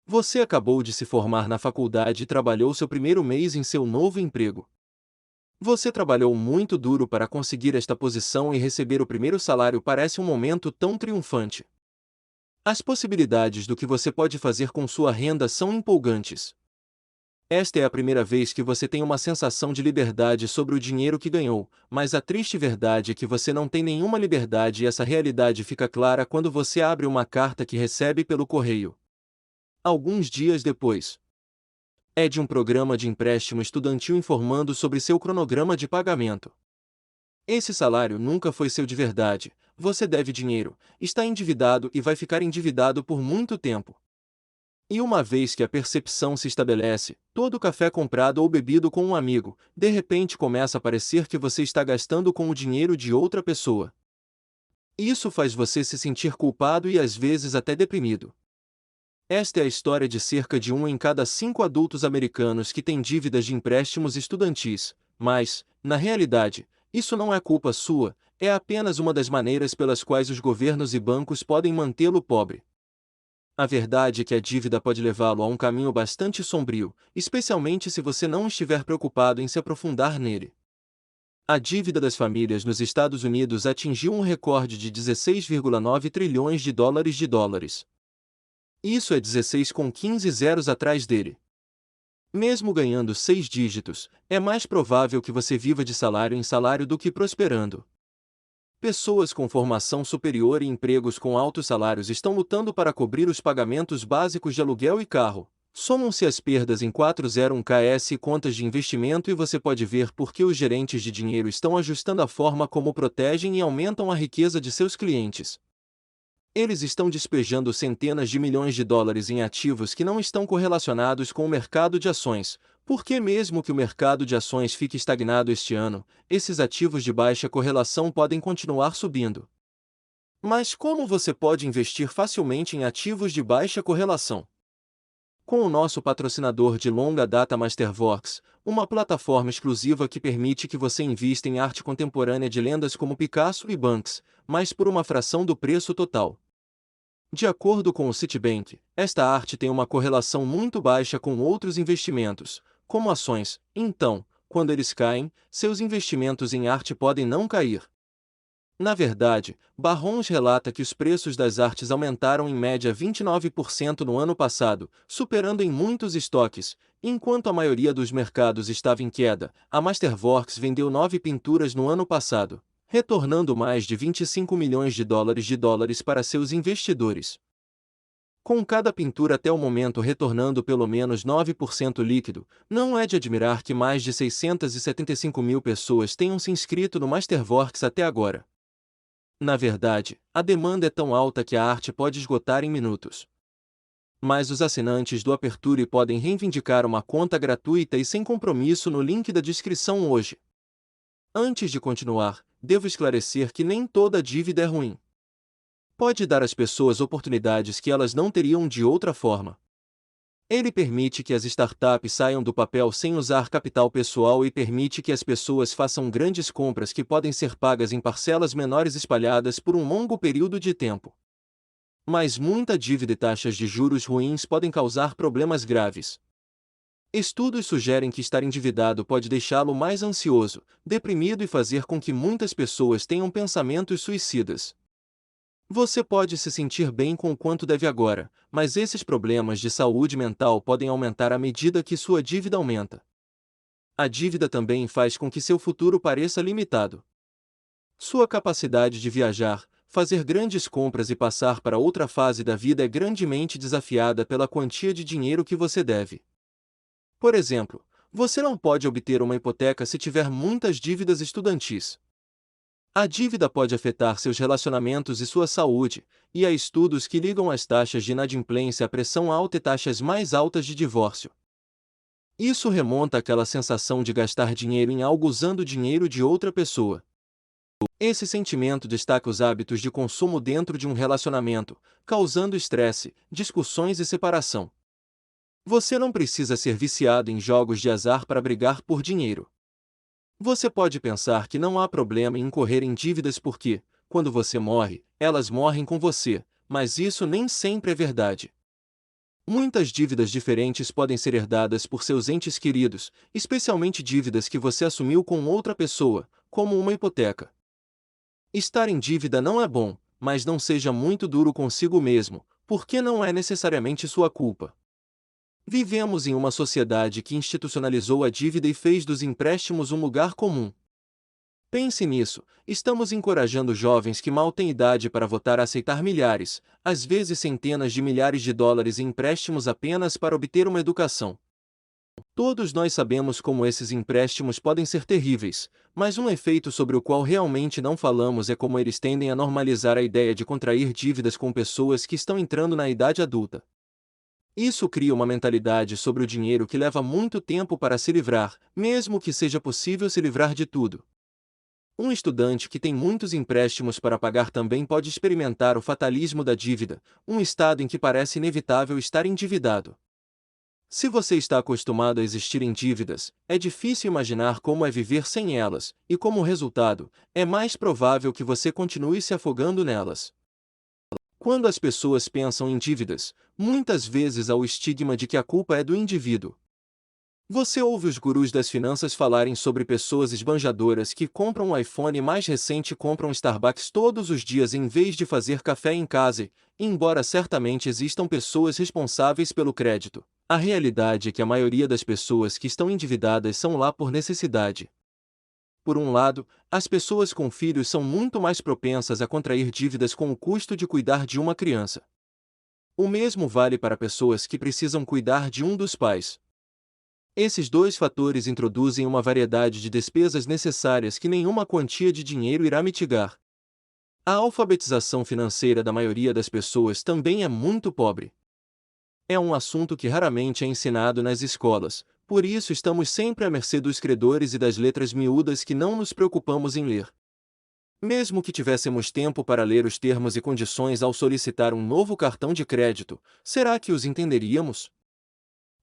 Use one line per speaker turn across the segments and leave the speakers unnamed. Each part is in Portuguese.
Você acabou de se formar na faculdade e trabalhou seu primeiro mês em seu novo emprego. Você trabalhou muito duro para conseguir esta posição e receber o primeiro salário parece um momento tão triunfante. As possibilidades do que você pode fazer com sua renda são empolgantes. Esta é a primeira vez que você tem uma sensação de liberdade sobre o dinheiro que ganhou, mas a triste verdade é que você não tem nenhuma liberdade e essa realidade fica clara quando você abre uma carta que recebe pelo correio. Alguns dias depois, é de um programa de empréstimo estudantil informando sobre seu cronograma de pagamento. Esse salário nunca foi seu de verdade, você deve dinheiro, está endividado e vai ficar endividado por muito tempo. E uma vez que a percepção se estabelece, todo café comprado ou bebido com um amigo, de repente começa a parecer que você está gastando com o dinheiro de outra pessoa. Isso faz você se sentir culpado e às vezes até deprimido. Esta é a história de cerca de 1 em cada 5 adultos americanos que têm dívidas de empréstimos estudantis, mas, na realidade, isso não é culpa sua, é apenas uma das maneiras pelas quais os governos e bancos podem mantê-lo pobre. A verdade é que a dívida pode levá-lo a um caminho bastante sombrio, especialmente se você não estiver preocupado em se aprofundar nele. A dívida das famílias nos Estados Unidos atingiu um recorde de 16,9 trilhões de dólares. Isso é 16 com 15 zeros atrás dele. Mesmo ganhando 6 dígitos, é mais provável que você viva de salário em salário do que prosperando. Pessoas com formação superior e empregos com altos salários estão lutando para cobrir os pagamentos básicos de aluguel e carro. Somam-se as perdas em 401ks e contas de investimento e você pode ver por que os gerentes de dinheiro estão ajustando a forma como protegem e aumentam a riqueza de seus clientes. Eles estão despejando centenas de milhões de dólares em ativos que não estão correlacionados com o mercado de ações, porque mesmo que o mercado de ações fique estagnado este ano, esses ativos de baixa correlação podem continuar subindo. Mas como você pode investir facilmente em ativos de baixa correlação? Com o nosso patrocinador de longa data Masterworks, uma plataforma exclusiva que permite que você invista em arte contemporânea de lendas como Picasso e Banks, mas por uma fração do preço total. De acordo com o Citibank, esta arte tem uma correlação muito baixa com outros investimentos, como ações, então, quando eles caem, seus investimentos em arte podem não cair. Na verdade, Barrons relata que os preços das artes aumentaram em média 29% no ano passado, superando em muitos estoques. Enquanto a maioria dos mercados estava em queda, a Masterworks vendeu 9 pinturas no ano passado, retornando mais de 25 milhões de dólares para seus investidores. Com cada pintura até o momento retornando pelo menos 9% líquido, não é de admirar que mais de 675 mil pessoas tenham se inscrito no Masterworks até agora. Na verdade, a demanda é tão alta que a arte pode esgotar em minutos. Mas os assinantes do Aperture podem reivindicar uma conta gratuita e sem compromisso no link da descrição hoje. Antes de continuar, devo esclarecer que nem toda dívida é ruim. Pode dar às pessoas oportunidades que elas não teriam de outra forma. Ele permite que as startups saiam do papel sem usar capital pessoal e permite que as pessoas façam grandes compras que podem ser pagas em parcelas menores espalhadas por um longo período de tempo. Mas muita dívida e taxas de juros ruins podem causar problemas graves. Estudos sugerem que estar endividado pode deixá-lo mais ansioso, deprimido e fazer com que muitas pessoas tenham pensamentos suicidas. Você pode se sentir bem com o quanto deve agora, mas esses problemas de saúde mental podem aumentar à medida que sua dívida aumenta. A dívida também faz com que seu futuro pareça limitado. Sua capacidade de viajar, fazer grandes compras e passar para outra fase da vida é grandemente desafiada pela quantia de dinheiro que você deve. Por exemplo, você não pode obter uma hipoteca se tiver muitas dívidas estudantis. A dívida pode afetar seus relacionamentos e sua saúde, e há estudos que ligam as taxas de inadimplência à pressão alta e taxas mais altas de divórcio. Isso remonta àquela sensação de gastar dinheiro em algo usando dinheiro de outra pessoa. Esse sentimento destaca os hábitos de consumo dentro de um relacionamento, causando estresse, discussões e separação. Você não precisa ser viciado em jogos de azar para brigar por dinheiro. Você pode pensar que não há problema em incorrer em dívidas porque, quando você morre, elas morrem com você, mas isso nem sempre é verdade. Muitas dívidas diferentes podem ser herdadas por seus entes queridos, especialmente dívidas que você assumiu com outra pessoa, como uma hipoteca. Estar em dívida não é bom, mas não seja muito duro consigo mesmo, porque não é necessariamente sua culpa. Vivemos em uma sociedade que institucionalizou a dívida e fez dos empréstimos um lugar comum. Pense nisso, estamos encorajando jovens que mal têm idade para votar a aceitar milhares, às vezes centenas de milhares de dólares em empréstimos apenas para obter uma educação. Todos nós sabemos como esses empréstimos podem ser terríveis, mas um efeito sobre o qual realmente não falamos é como eles tendem a normalizar a ideia de contrair dívidas com pessoas que estão entrando na idade adulta. Isso cria uma mentalidade sobre o dinheiro que leva muito tempo para se livrar, mesmo que seja possível se livrar de tudo. Um estudante que tem muitos empréstimos para pagar também pode experimentar o fatalismo da dívida, um estado em que parece inevitável estar endividado. Se você está acostumado a existir em dívidas, é difícil imaginar como é viver sem elas, e como resultado, é mais provável que você continue se afogando nelas. Quando as pessoas pensam em dívidas, muitas vezes há o estigma de que a culpa é do indivíduo. Você ouve os gurus das finanças falarem sobre pessoas esbanjadoras que compram um iPhone mais recente e compram Starbucks todos os dias em vez de fazer café em casa, e, embora certamente existam pessoas responsáveis pelo crédito, a realidade é que a maioria das pessoas que estão endividadas são lá por necessidade. Por um lado, as pessoas com filhos são muito mais propensas a contrair dívidas com o custo de cuidar de uma criança. O mesmo vale para pessoas que precisam cuidar de um dos pais. Esses dois fatores introduzem uma variedade de despesas necessárias que nenhuma quantia de dinheiro irá mitigar. A alfabetização financeira da maioria das pessoas também é muito pobre. É um assunto que raramente é ensinado nas escolas, por isso estamos sempre à mercê dos credores e das letras miúdas que não nos preocupamos em ler. Mesmo que tivéssemos tempo para ler os termos e condições ao solicitar um novo cartão de crédito, será que os entenderíamos?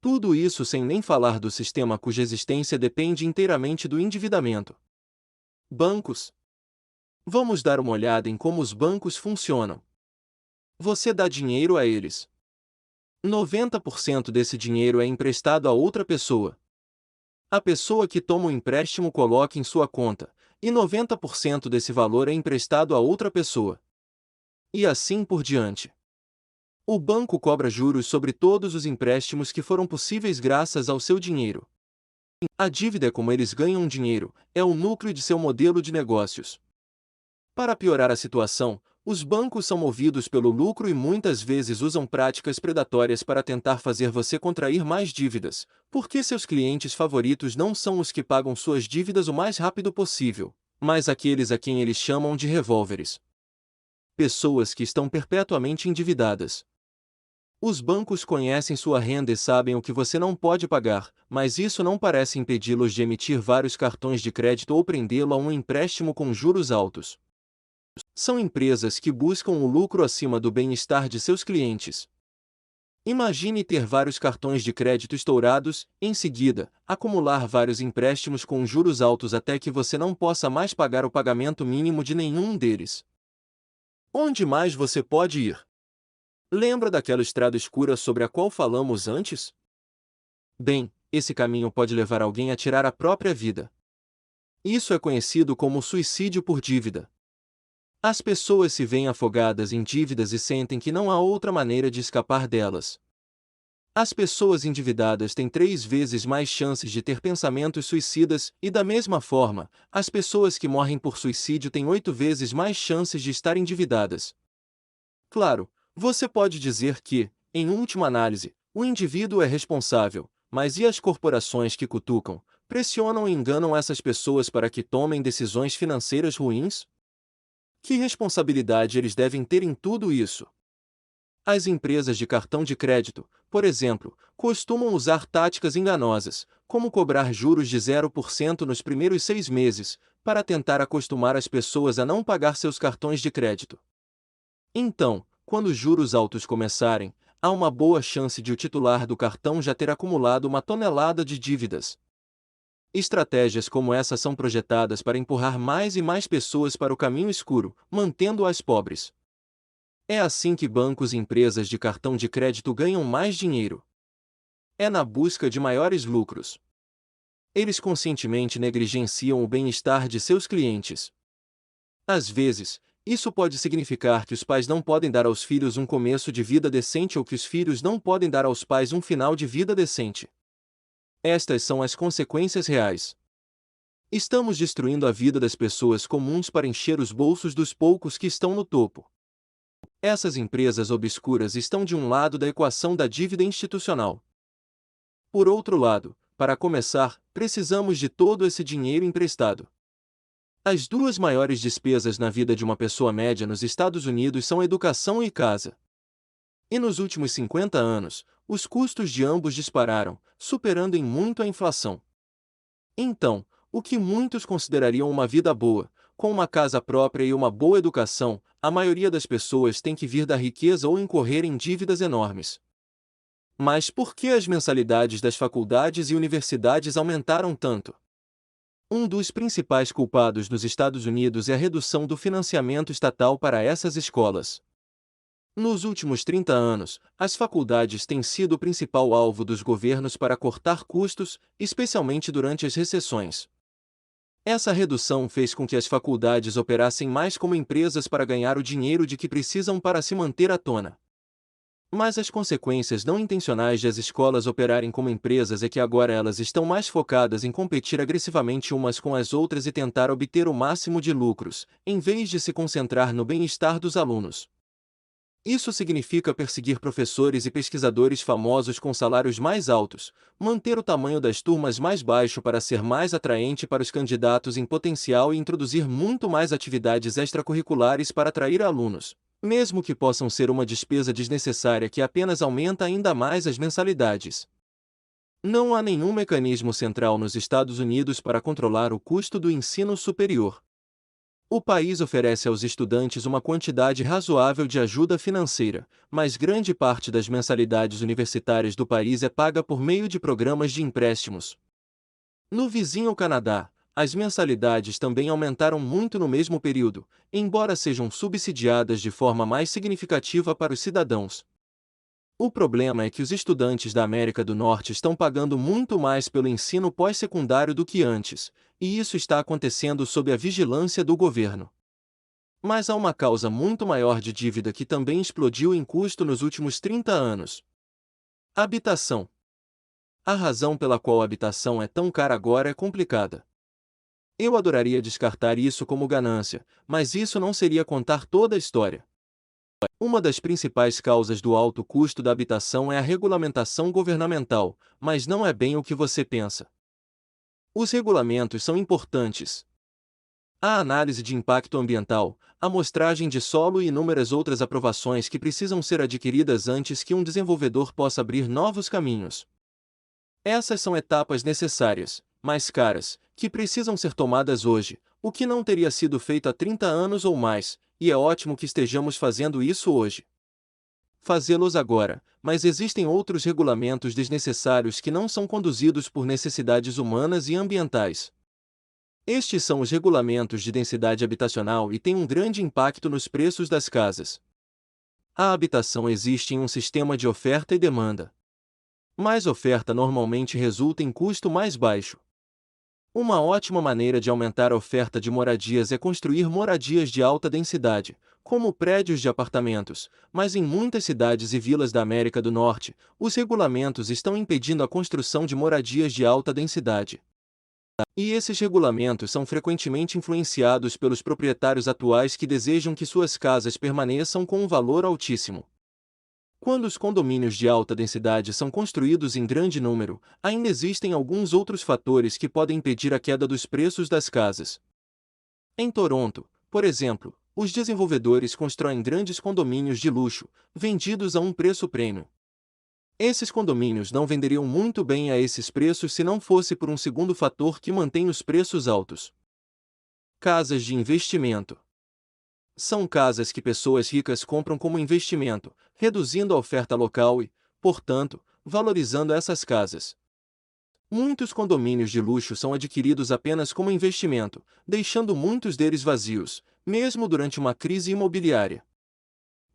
Tudo isso sem nem falar do sistema cuja existência depende inteiramente do endividamento. Bancos. Vamos dar uma olhada em como os bancos funcionam. Você dá dinheiro a eles. 90% desse dinheiro é emprestado a outra pessoa. A pessoa que toma o empréstimo coloca em sua conta, e 90% desse valor é emprestado a outra pessoa. E assim por diante. O banco cobra juros sobre todos os empréstimos que foram possíveis graças ao seu dinheiro. A dívida é como eles ganham dinheiro, é o núcleo de seu modelo de negócios. Para piorar a situação, os bancos são movidos pelo lucro e muitas vezes usam práticas predatórias para tentar fazer você contrair mais dívidas, porque seus clientes favoritos não são os que pagam suas dívidas o mais rápido possível, mas aqueles a quem eles chamam de revólveres. Pessoas que estão perpetuamente endividadas. Os bancos conhecem sua renda e sabem o que você não pode pagar, mas isso não parece impedi-los de emitir vários cartões de crédito ou prendê-lo a um empréstimo com juros altos. São empresas que buscam o lucro acima do bem-estar de seus clientes. Imagine ter vários cartões de crédito estourados, em seguida, acumular vários empréstimos com juros altos até que você não possa mais pagar o pagamento mínimo de nenhum deles. Onde mais você pode ir? Lembra daquela estrada escura sobre a qual falamos antes? Bem, esse caminho pode levar alguém a tirar a própria vida. Isso é conhecido como suicídio por dívida. As pessoas se veem afogadas em dívidas e sentem que não há outra maneira de escapar delas. As pessoas endividadas têm 3 vezes mais chances de ter pensamentos suicidas e, da mesma forma, as pessoas que morrem por suicídio têm 8 vezes mais chances de estar endividadas. Claro, você pode dizer que, em última análise, o indivíduo é responsável, mas e as corporações que cutucam, pressionam e enganam essas pessoas para que tomem decisões financeiras ruins? Que responsabilidade eles devem ter em tudo isso? As empresas de cartão de crédito, por exemplo, costumam usar táticas enganosas, como cobrar juros de 0% nos primeiros 6 meses, para tentar acostumar as pessoas a não pagar seus cartões de crédito. Então, quando os juros altos começarem, há uma boa chance de o titular do cartão já ter acumulado uma tonelada de dívidas. Estratégias como essa são projetadas para empurrar mais e mais pessoas para o caminho escuro, mantendo-as pobres. É assim que bancos e empresas de cartão de crédito ganham mais dinheiro. É na busca de maiores lucros. Eles conscientemente negligenciam o bem-estar de seus clientes. Às vezes, isso pode significar que os pais não podem dar aos filhos um começo de vida decente ou que os filhos não podem dar aos pais um final de vida decente. Estas são as consequências reais. Estamos destruindo a vida das pessoas comuns para encher os bolsos dos poucos que estão no topo. Essas empresas obscuras estão de um lado da equação da dívida institucional. Por outro lado, para começar, precisamos de todo esse dinheiro emprestado. As duas maiores despesas na vida de uma pessoa média nos Estados Unidos são educação e casa. E nos últimos 50 anos, os custos de ambos dispararam, superando em muito a inflação. Então, o que muitos considerariam uma vida boa, com uma casa própria e uma boa educação, a maioria das pessoas tem que vir da riqueza ou incorrer em dívidas enormes. Mas por que as mensalidades das faculdades e universidades aumentaram tanto? Um dos principais culpados nos Estados Unidos é a redução do financiamento estatal para essas escolas. Nos últimos 30 anos, as faculdades têm sido o principal alvo dos governos para cortar custos, especialmente durante as recessões. Essa redução fez com que as faculdades operassem mais como empresas para ganhar o dinheiro de que precisam para se manter à tona. Mas as consequências não intencionais de as escolas operarem como empresas é que agora elas estão mais focadas em competir agressivamente umas com as outras e tentar obter o máximo de lucros, em vez de se concentrar no bem-estar dos alunos. Isso significa perseguir professores e pesquisadores famosos com salários mais altos, manter o tamanho das turmas mais baixo para ser mais atraente para os candidatos em potencial e introduzir muito mais atividades extracurriculares para atrair alunos, mesmo que possam ser uma despesa desnecessária que apenas aumenta ainda mais as mensalidades. Não há nenhum mecanismo central nos Estados Unidos para controlar o custo do ensino superior. O país oferece aos estudantes uma quantidade razoável de ajuda financeira, mas grande parte das mensalidades universitárias do país é paga por meio de programas de empréstimos. No vizinho Canadá, as mensalidades também aumentaram muito no mesmo período, embora sejam subsidiadas de forma mais significativa para os cidadãos. O problema é que os estudantes da América do Norte estão pagando muito mais pelo ensino pós-secundário do que antes, e isso está acontecendo sob a vigilância do governo. Mas há uma causa muito maior de dívida que também explodiu em custo nos últimos 30 anos. Habitação. A razão pela qual a habitação é tão cara agora é complicada. Eu adoraria descartar isso como ganância, mas isso não seria contar toda a história. Uma das principais causas do alto custo da habitação é a regulamentação governamental, mas não é bem o que você pensa. Os regulamentos são importantes. A análise de impacto ambiental, a amostragem de solo e inúmeras outras aprovações que precisam ser adquiridas antes que um desenvolvedor possa abrir novos caminhos. Essas são etapas necessárias, mais caras, que precisam ser tomadas hoje, o que não teria sido feito há 30 anos ou mais, e é ótimo que estejamos fazendo isso hoje. Fazê-los agora, mas existem outros regulamentos desnecessários que não são conduzidos por necessidades humanas e ambientais. Estes são os regulamentos de densidade habitacional e têm um grande impacto nos preços das casas. A habitação existe em um sistema de oferta e demanda. Mais oferta normalmente resulta em custo mais baixo. Uma ótima maneira de aumentar a oferta de moradias é construir moradias de alta densidade, como prédios de apartamentos, mas em muitas cidades e vilas da América do Norte, os regulamentos estão impedindo a construção de moradias de alta densidade. E esses regulamentos são frequentemente influenciados pelos proprietários atuais que desejam que suas casas permaneçam com um valor altíssimo. Quando os condomínios de alta densidade são construídos em grande número, ainda existem alguns outros fatores que podem impedir a queda dos preços das casas. Em Toronto, por exemplo, os desenvolvedores constroem grandes condomínios de luxo, vendidos a um preço prêmio. Esses condomínios não venderiam muito bem a esses preços se não fosse por um segundo fator que mantém os preços altos. Casas de investimento. São casas que pessoas ricas compram como investimento, reduzindo a oferta local e, portanto, valorizando essas casas. Muitos condomínios de luxo são adquiridos apenas como investimento, deixando muitos deles vazios, mesmo durante uma crise imobiliária.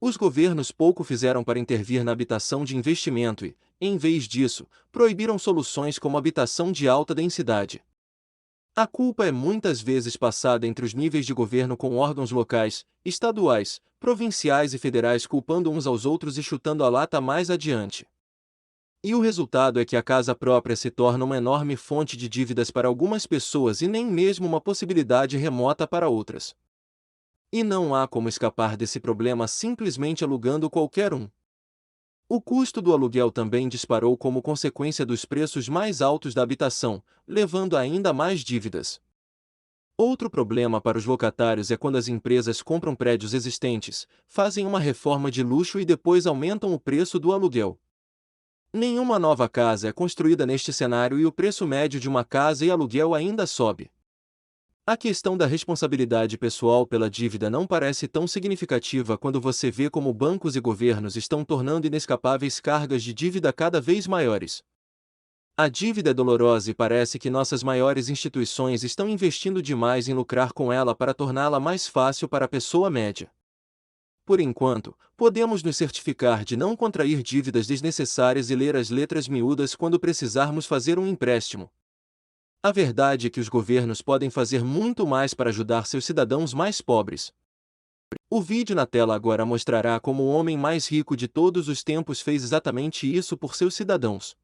Os governos pouco fizeram para intervir na habitação de investimento e, em vez disso, proibiram soluções como habitação de alta densidade. A culpa é muitas vezes passada entre os níveis de governo, com órgãos locais, estaduais, provinciais e federais culpando uns aos outros e chutando a lata mais adiante. E o resultado é que a casa própria se torna uma enorme fonte de dívidas para algumas pessoas e nem mesmo uma possibilidade remota para outras. E não há como escapar desse problema simplesmente alugando qualquer um. O custo do aluguel também disparou como consequência dos preços mais altos da habitação, levando a ainda mais dívidas. Outro problema para os locatários é quando as empresas compram prédios existentes, fazem uma reforma de luxo e depois aumentam o preço do aluguel. Nenhuma nova casa é construída neste cenário e o preço médio de uma casa e aluguel ainda sobe. A questão da responsabilidade pessoal pela dívida não parece tão significativa quando você vê como bancos e governos estão tornando inescapáveis cargas de dívida cada vez maiores. A dívida é dolorosa e parece que nossas maiores instituições estão investindo demais em lucrar com ela para torná-la mais fácil para a pessoa média. Por enquanto, podemos nos certificar de não contrair dívidas desnecessárias e ler as letras miúdas quando precisarmos fazer um empréstimo. A verdade é que os governos podem fazer muito mais para ajudar seus cidadãos mais pobres. O vídeo na tela agora mostrará como o homem mais rico de todos os tempos fez exatamente isso por seus cidadãos.